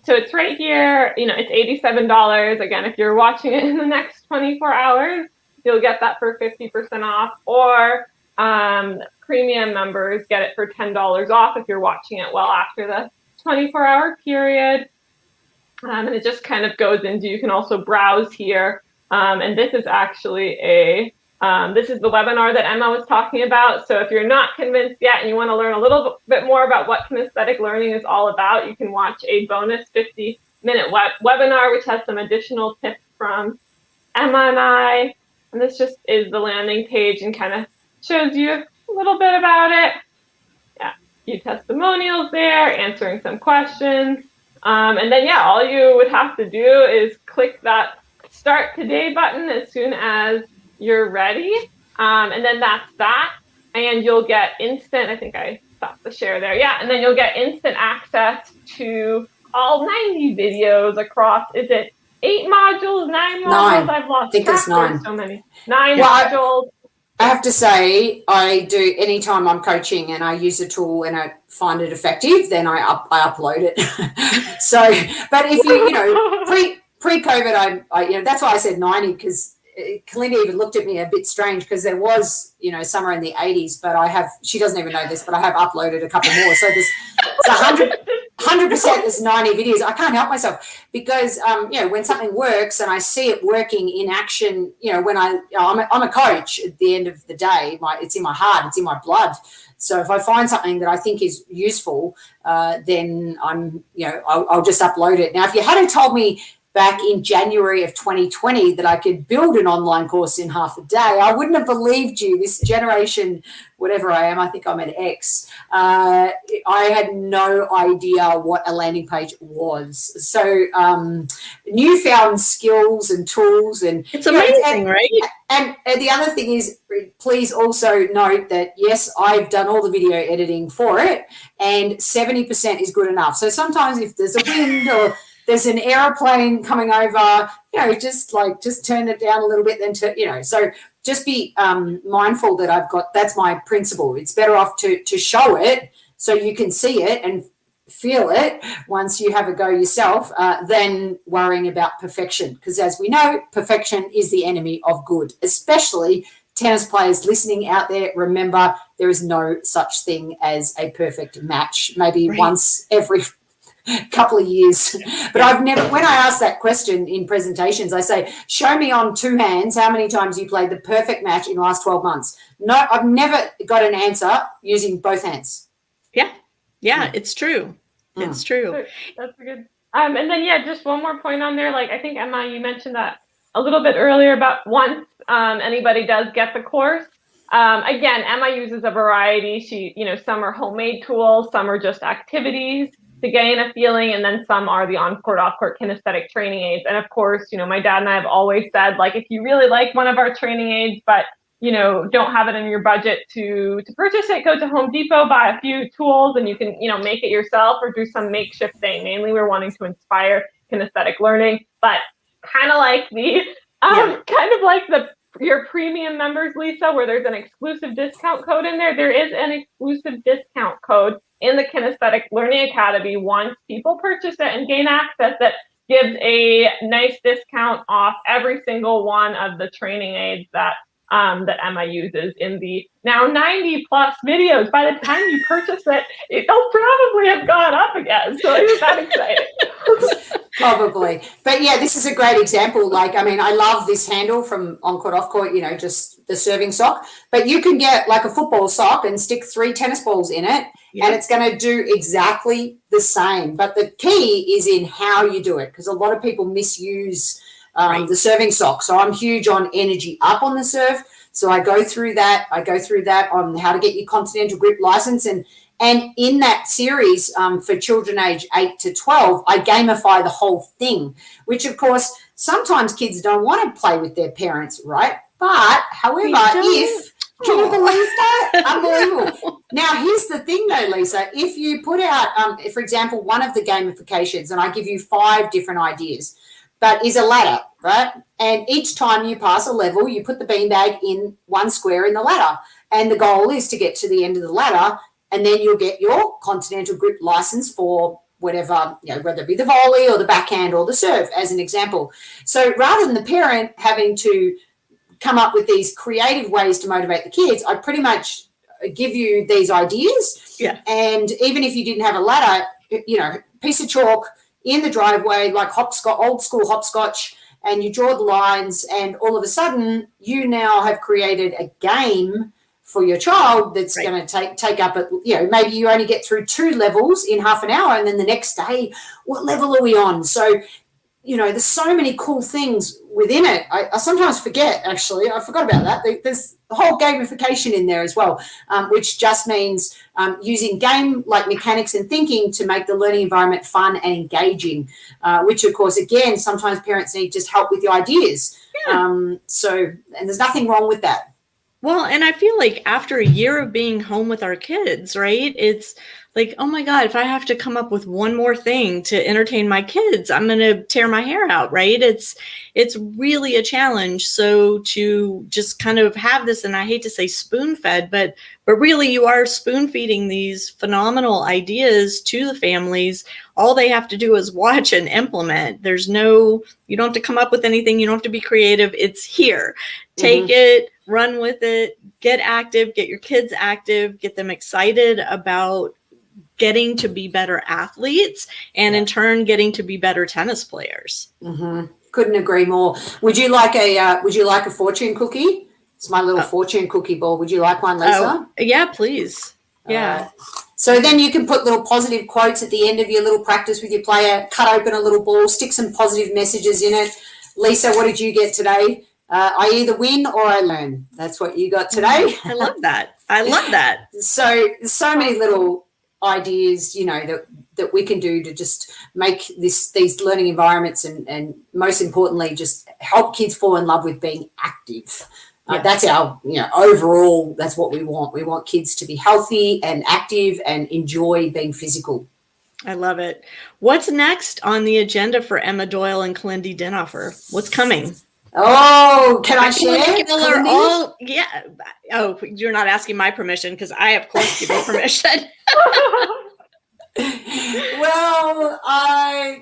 So it's right here. It's $87. Again, if you're watching it in the next 24 hours, you'll get that for 50% off. Or premium members get it for $10 off if you're watching it well after the 24-hour period. And it just kind of goes into, you can also browse here. And this is actually this is the webinar that Emma was talking about. So if you're not convinced yet and you want to learn a little bit more about what kinesthetic learning is all about, you can watch a bonus 50-minute webinar, which has some additional tips from Emma and I. And this just is the landing page and kind of shows you a little bit about it. Yeah, few testimonials there, answering some questions. And then, all you would have to do is click that Start Today button as soon as you're ready. And then that's that. And you'll get instant, I think I stopped the share there. Yeah, and then you'll get instant access to all 90 videos across, is it 8 modules, 9 modules? I've lost I think track. it's 9. There's so many. 9 modules. I have to say, I do, anytime I'm coaching and I use a tool and I find it effective, then I upload it. So, but if you, pre-COVID, I that's why I said 90, because Kalindi even looked at me a bit strange, because there was, somewhere in the 80s, but she doesn't even know this, but I have uploaded a couple more. So there's 100%, there's 90 videos. I can't help myself, because, when something works and I see it working in action, when I'm a coach at the end of the day, it's in my heart, it's in my blood. So if I find something that I think is useful, then I'll just upload it. Now, if you had told me back in January of 2020 that I could build an online course in half a day, I wouldn't have believed you. This generation, whatever I am, I think I'm an X. I had no idea what a landing page was. So newfound skills and tools. And it's amazing, right? And the other thing is, please also note that, yes, I've done all the video editing for it, and 70% is good enough. So sometimes if there's a wind or there's an airplane coming over, just turn it down a little bit so just be mindful that that's my principle. It's better off to show it so you can see it and feel it once you have a go yourself, than worrying about perfection. Because as we know, perfection is the enemy of good, especially tennis players listening out there. Remember, there is no such thing as a perfect match. Maybe once every couple of years, but I've never, when I ask that question in presentations, I say, show me on 2 hands how many times you played the perfect match in the last 12 months. No, I've never got an answer using both hands. Yeah, it's true. It's true. That's a good. And then, just one more point on there. Like, I think, Emma, you mentioned that a little bit earlier about once anybody does get the course. Again, Emma uses a variety. She, some are homemade tools, some are just activities to gain a feeling, and then some are the on-court, off-court kinesthetic training aids. And of course, my dad and I have always said, like, if you really like one of our training aids, but don't have it in your budget to purchase it, go to Home Depot, buy a few tools, and you can, make it yourself or do some makeshift thing. Mainly, we're wanting to inspire kinesthetic learning, but kind of like your premium members, Lisa, where there's an exclusive discount code in there. There is an exclusive discount code in the Kinesthetic Learning Academy once people purchase it and gain access that gives a nice discount off every single one of the training aids that Emma uses in the now 90 plus videos. By the time you purchase it, it'll probably have gone up again. So isn't that exciting? Probably. But yeah, this is a great example. I love this handle from On Court, Off Court, just the serving sock. But you can get like a football sock and stick 3 tennis balls in it, and it's going to do exactly the same. But the key is in how you do it, because a lot of people misuse the serving sock. So I'm huge on energy up on the serve. So I go through that. On how to get your continental grip license. And in that series for children age 8 to 12, I gamify the whole thing, which, of course, sometimes kids don't want to play with their parents, right? But, however, can you believe that? Unbelievable. Now, here's the thing, though, Lisa. If you put out, for example, one of the gamifications, and I give you 5 different ideas, but is a ladder, right? And each time you pass a level, you put the beanbag in one square in the ladder. And the goal is to get to the end of the ladder, and then you'll get your continental grip license for whatever, whether it be the volley or the backhand or the serve, as an example. So rather than the parent having to come up with these creative ways to motivate the kids, I pretty much give you these ideas. Yeah. And even if you didn't have a ladder, piece of chalk in the driveway, like old school hopscotch, and you draw the lines, and all of a sudden you now have created a game for your child that's going to take up maybe you only get through 2 levels in half an hour, and then the next day, what level are we on? So, there's so many cool things within it. I sometimes forget, actually. I forgot about that. There's the whole gamification in there as well, which just means using game-like mechanics and thinking to make the learning environment fun and engaging, which, of course, again, sometimes parents need just help with the ideas. Yeah. And there's nothing wrong with that. Well, and I feel like after a year of being home with our kids, right, it's like, oh my God, if I have to come up with one more thing to entertain my kids, I'm going to tear my hair out, right? It's really a challenge. So to just kind of have this, and I hate to say spoon-fed, but really you are spoon-feeding these phenomenal ideas to the families. All they have to do is watch and implement. You don't have to come up with anything. You don't have to be creative. It's here. Take it, run with it, get active, get your kids active, get them excited about getting to be better athletes, and in turn getting to be better tennis players. Couldn't agree more. Would you like a fortune cookie? It's my little fortune cookie ball. Would you like one, Lisa? Yeah, please. Yeah. So then you can put little positive quotes at the end of your little practice with your player, cut open a little ball, stick some positive messages in it. Lisa, what did you get today? I either win or I learn. That's what you got today. I love that. So many little ideas, that we can do to just make these learning environments and most importantly, just help kids fall in love with being active. That's our, overall, that's what we want. We want kids to be healthy and active and enjoy being physical. I love it. What's next on the agenda for Emma Doyle and Kalindi Dinoffer? What's coming? Oh, can I share? Oh, you're not asking my permission, because I, of course, give you permission. Well,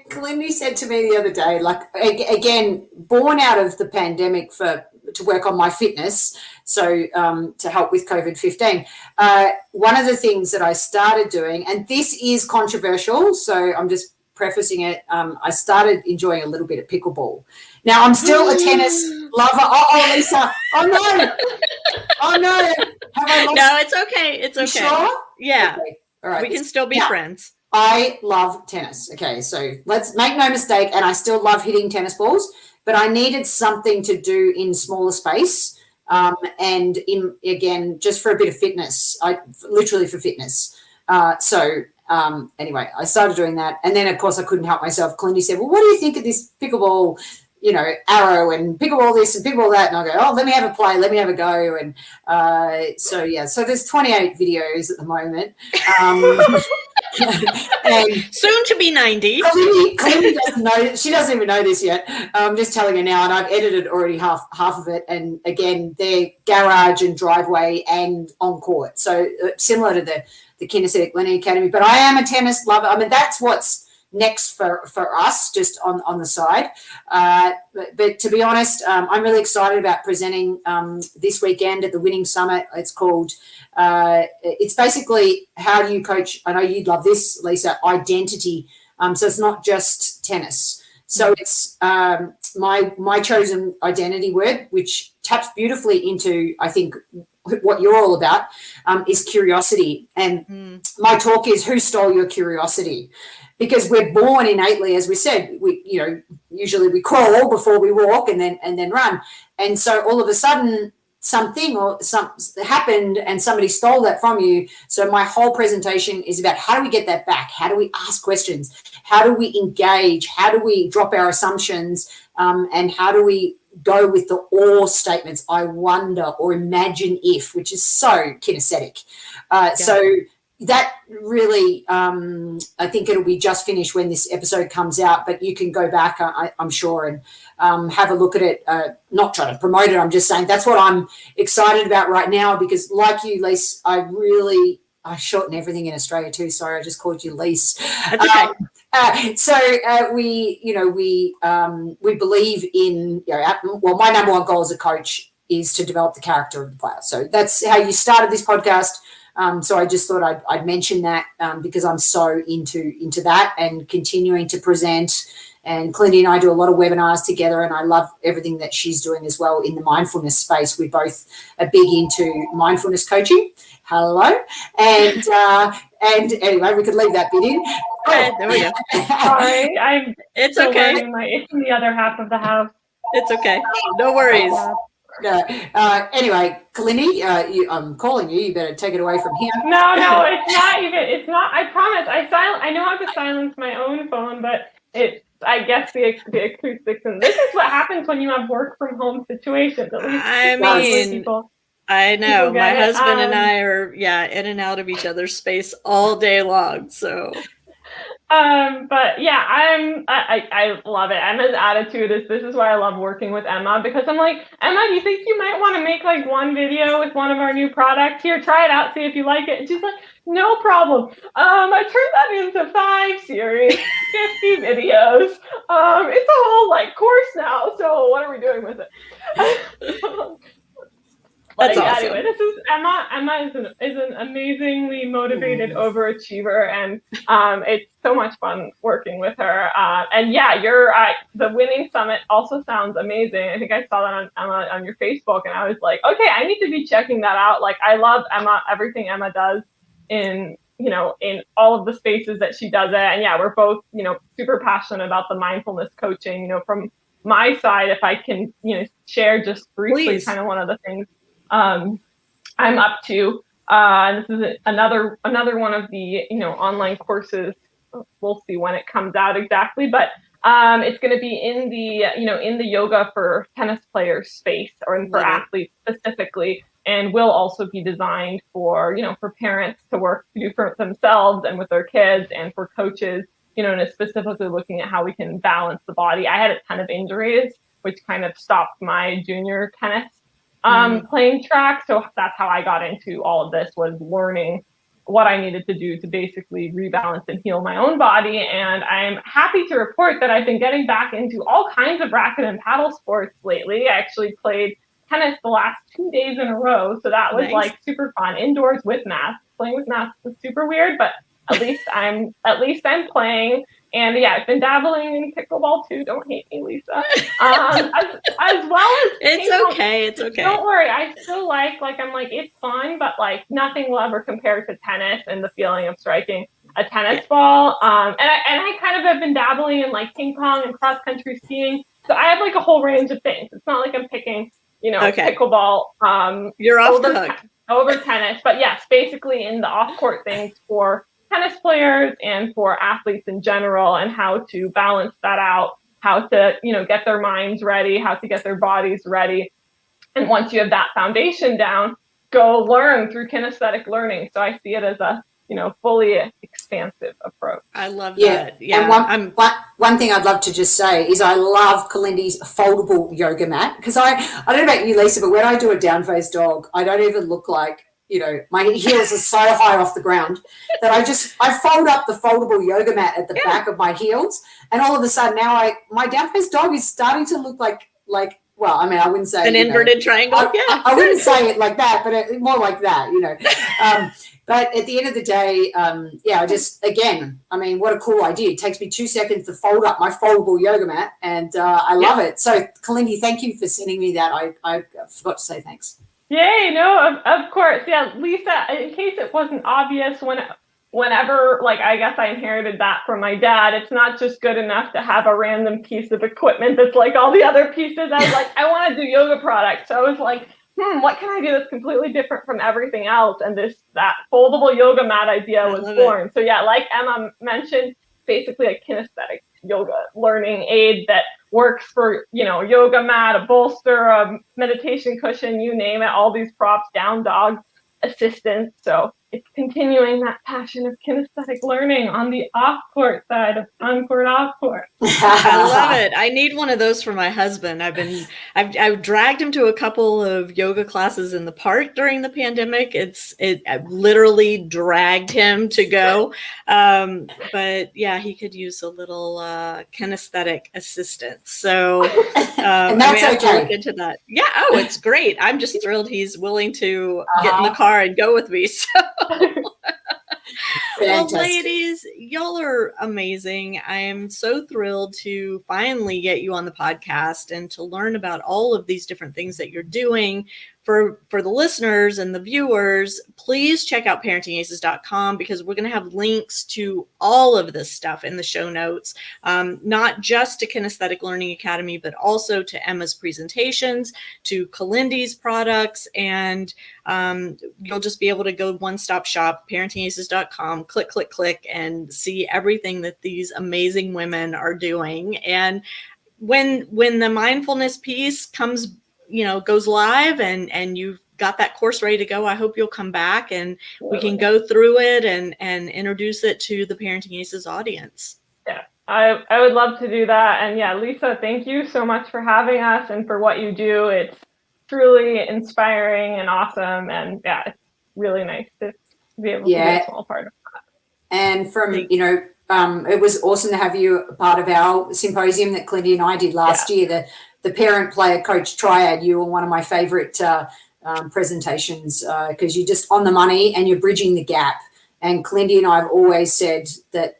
Kalindi said to me the other day, again, born out of the pandemic to work on my fitness, so to help with COVID-15. One of the things that I started doing, and this is controversial, so I'm just prefacing it, I started enjoying a little bit of pickleball. Now, I'm still a tennis lover. Oh, Lisa. Oh, no. Oh, no. Have I lost? No, it's okay. It's okay. Sure? Yeah. Okay. All right. We can still be friends. I love tennis. Okay, so let's make no mistake, and I still love hitting tennis balls, but I needed something to do in smaller space and again, just for a bit of fitness, literally for fitness. Anyway, I started doing that. And then, of course, I couldn't help myself. Kalindi said, well, what do you think of this pickleball arrow and pickleball this and pickleball that, and I go, oh, let me have a play, let me have a go, and so there's 28 videos at the moment, and soon to be 90. Kalindi doesn't know; she doesn't even know this yet. I'm just telling her now, and I've edited already half of it, and again, they're garage and driveway and on court, so similar to the Kinesthetic Learning Academy. But I am a tennis lover. I mean, that's what's next for us, just on the side. But to be honest, I'm really excited about presenting this weekend at the Winning Summit. It's called, it's basically how do you coach, I know you'd love this, Lisa, identity. So it's not just tennis. So it's my chosen identity word, which taps beautifully into, I think, what you're all about, is curiosity. And my talk is who stole your curiosity? Because we're born innately, as we said, usually we crawl before we walk and then run. And so all of a sudden something happened and somebody stole that from you. So my whole presentation is about how do we get that back? How do we ask questions? How do we engage? How do we drop our assumptions? And how do we go with the or statements, I wonder, or imagine if, which is so kinesthetic. So that really, I think it'll be just finished when this episode comes out, but you can go back, I'm sure, and have a look at it. Not trying to promote it, I'm just saying that's what I'm excited about right now, because like you, Lise, I shorten everything in Australia too. Sorry, I just called you Lise. That's okay. We believe in, my number one goal as a coach is to develop the character of the player. So that's how you started this podcast. So I just thought I'd mention that because I'm so into that and continuing to present. And Kalindi and I do a lot of webinars together, and I love everything that she's doing as well in the mindfulness space. We both are big into mindfulness coaching. Hello. And anyway, we could leave that bit in. Okay, there we go. Sorry, it's okay. It's in the other half of the house. It's okay. No worries. Anyway, Kalindi, I'm calling you. You better take it away from here. No, it's not even. It's not. I promise. I know how to silence my own phone, but it's. I guess the acoustics, and this is what happens when you have work from home situations. At least I mean, I know my husband and I are in and out of each other's space all day long. So. But yeah, I love it. Emma's attitude is, this is why I love working with Emma, because I'm like, Emma, do you think you might want to make like one video with one of our new products? Here, try it out, see if you like it. And she's like, no problem. I turned that into 5 series, 50 videos. It's a whole like course now. So what are we doing with it? That's awesome. Anyway, this is Emma. Emma is an amazingly motivated overachiever, and it's so much fun working with her. And yeah, the Winning Summit also sounds amazing. I think I saw that on your Facebook, and I was like, okay, I need to be checking that out. Like, I love Emma, everything Emma does in all of the spaces that she does it. And yeah, we're both super passionate about the mindfulness coaching. From my side, if I can share just briefly, Please. kind of one of the things I'm up to. This is another one of the online courses. We'll see when it comes out exactly, but it's going to be in the yoga for tennis players space, or for athletes specifically, and will also be designed for parents to do for themselves and with their kids, and for coaches, and specifically looking at how we can balance the body. I had a ton of injuries, which kind of stopped my junior tennis playing track. So that's how I got into all of this, was learning what I needed to do to basically rebalance and heal my own body. And I'm happy to report that I've been getting back into all kinds of racket and paddle sports lately. I actually played tennis the last 2 days in a row. So that was Nice. like super fun, indoors with masks. Playing with masks was super weird, but at least I'm playing. And yeah, I've been dabbling in pickleball too. Don't hate me, Lisa. As well as It's okay. Don't worry. I still it's fun, but like nothing will ever compare to tennis and the feeling of striking a tennis ball. And I kind of have been dabbling in like ping pong and cross country skiing. So I have like a whole range of things. It's not like I'm picking, pickleball. You're off the hook. Over tennis, but yes, basically in the off-court things for tennis players and for athletes in general, and how to balance that out how to, get their minds ready, how to get their bodies ready. And once you have that foundation down, go learn through kinesthetic learning. So I see it as a, fully expansive approach. I love that. Yeah. And one thing I'd love to just say is I love Kalindi's foldable yoga mat, because I don't know about you, Lisa, but when I do a down face dog, I don't even look like, my heels are so high off the ground that I fold up the foldable yoga mat at the back of my heels, and all of a sudden now my down face dog is starting to look like well, I mean, I wouldn't say an inverted triangle. I wouldn't say it like that, but more like that, But at the end of the day, again, I mean, what a cool idea. It takes me 2 seconds to fold up my foldable yoga mat, and I love it. So, Kalindi, thank you for sending me that. I forgot to say thanks. Yay, no, of course. Yeah, Lisa, in case it wasn't obvious, whenever, I guess I inherited that from my dad, it's not just good enough to have a random piece of equipment that's like all the other pieces. I was like, I want to do yoga products. So I was like, what can I do that's completely different from everything else? And that foldable yoga mat idea was born. So yeah, like Emma mentioned, basically a kinesthetic yoga learning aid that works for, yoga mat, a bolster, a meditation cushion, you name it, all these props, down dog assistance. So it's continuing that passion of kinesthetic learning on the off-court side of on-court, off-court. I love it. I need one of those for my husband. I've dragged him to a couple of yoga classes in the park during the pandemic. I've literally dragged him to go. But yeah, he could use a little kinesthetic assistance. So and that's I have okay. to look into that. Yeah. Oh, it's great. I'm just thrilled he's willing to get in the car and go with me. So. Well, ladies, y'all are amazing. I am so thrilled to finally get you on the podcast and to learn about all of these different things that you're doing. For the listeners and the viewers, please check out ParentingAces.com, because we're going to have links to all of this stuff in the show notes, not just to Kinesthetic Learning Academy, but also to Emma's presentations, to Kalindi's products, and you'll just be able to go one-stop shop, ParentingAces.com, click, and see everything that these amazing women are doing. And when the mindfulness piece goes live and you've got that course ready to go, I hope you'll come back and we can go through it and introduce it to the Parenting Aces audience. Yeah, I would love to do that. And yeah, Lisa, thank you so much for having us and for what you do. It's truly inspiring and awesome. And yeah, it's really nice to be able to be a small part of that. And from, it was awesome to have you a part of our symposium that Kalindi and I did last year, the parent, player, coach triad. You were one of my favorite presentations because you're just on the money and you're bridging the gap. And Kalindi and I have always said that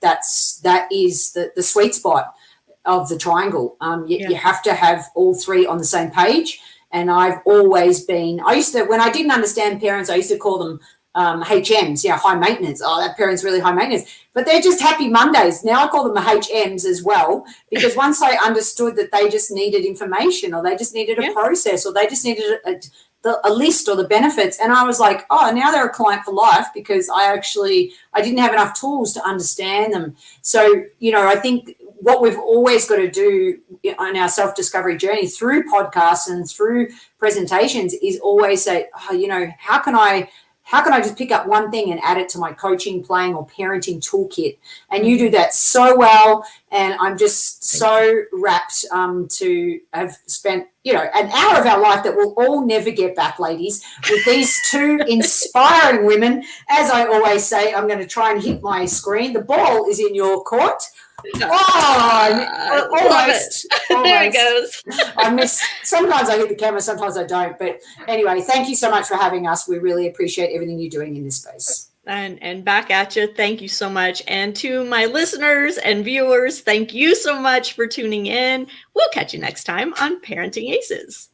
is the sweet spot of the triangle. You have to have all three on the same page. And I've always been, when I didn't understand parents, I used to call them HMs, high maintenance. Oh, that parent's really high maintenance. But they're just happy Mondays. Now I call them the HMs as well, because once I understood that they just needed information, or they just needed a process, or they just needed a list or the benefits. And I was like, oh, now they're a client for life, because I didn't have enough tools to understand them. So, I think what we've always got to do on our self-discovery journey through podcasts and through presentations is always say, how can I just pick up one thing and add it to my coaching, playing, or parenting toolkit? And you do that so well. And I'm just so rapt to have spent, an hour of our life that we'll all never get back, ladies, with these two inspiring women. As I always say, I'm going to try and hit my screen. The ball is in your court. Oh, almost. There it goes. Sometimes I hit the camera, sometimes I don't. But anyway, thank you so much for having us. We really appreciate everything you're doing in this space. And back at you. Thank you so much. And to my listeners and viewers, thank you so much for tuning in. We'll catch you next time on Parenting Aces.